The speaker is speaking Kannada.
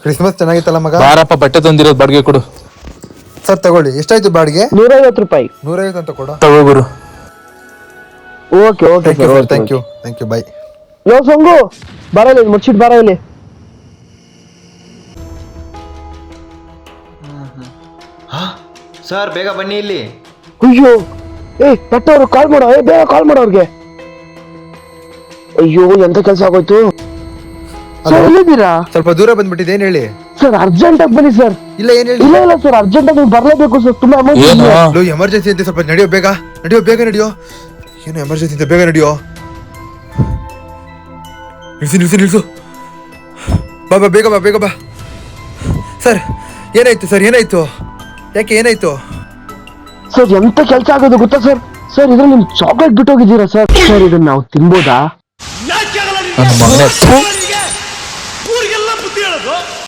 ಕ್ರಿಸ್ಮಸ್ ಚೆನ್ನಾಗಿತ್ತಲ್ಲ ಮಗ. ಬಾರಪ್ಪ ಬಟ್ಟೆ ತಂದಿರೋದು ಬಾಡಿಗೆ ಕೊಡು. ಸರ್ ತಗೊಳ್ಳಿ. ಎಷ್ಟಾಯ್ತು ಬಾಡಿಗೆ? 150 ರೂಪಾಯಿ. 150 ಅಂತ ಕೊಡು. ತಗೋ ಗುರು. Okay okay sir, thank you bye. ಲೋ ಸೊಂಗು ಬರ ಇಲ್ಲಿ, ಮುಚ್ಚಿಟ್ ಬರ ಇಲ್ಲಿ. ಸರ್ ಬೇಗ ಬನ್ನಿ ಇಲ್ಲಿ. ಅಯ್ಯೋ ಪಟ್ಟವ್ರು ಕಾಲ್ ಮಾಡೋ, ಬೇಗ ಕಾಲ್ ಮಾಡೋ ಅವ್ರಿಗೆ. ಅಯ್ಯೋ ಎಂತ ಕೆಲಸ ಆಗೋಯ್ತು. ಸರ್ ಎಲ್ಲಿದ್ದೀರಾ? ಸ್ವಲ್ಪ ದೂರ ಬಂದ್ಬಿಟ್ಟಿದೆ. ಏನ್ ಹೇಳಿ ಸರ್? ಅರ್ಜೆಂಟ್ ಆಗಿ ಬನ್ನಿ ಸರ್. ಇಲ್ಲ ಏನ್ ಹೇಳಿ? ಇಲ್ಲ ಸರ್, ಅರ್ಜೆಂಟ್ ಆಗಿ ಬರ್ಲೇಬೇಕು ಸರ್, ತುಂಬಾ ಎಮರ್ಜೆನ್ಸಿ ಅಂತ. ಸ್ವಲ್ಪ ನಡೆಯೋ, ಬೇಗ ನಡೆಯೋ. ಏನು ಎಮರ್ಜೆನ್ಸಿ ಅಂತ, ಬೇಗ ನಡೆಯೋ. ನಿಲ್ಸು. ಬಾ ಬೇಗ ಬಾ. ಸರ್ ಏನಾಯ್ತು? ಯಾಕೆ ಏನಾಯ್ತು? ಸರ್ ಎಂತ ಕೆಲಸ ಆಗೋದು ಗೊತ್ತಾ ಸರ್? ಸರ್ ಇದ್ರಲ್ಲಿ ನಿಮ್ ಚಾಕ್ಲೇಟ್ ಬಿಟ್ಟೋಗಿದ್ದೀರಾ ಸರ್? ಸರ್ ಇದನ್ನ ನಾವು ತಿನ್ಬೋದಾ? ನನ್ನ ಮಗನೇ.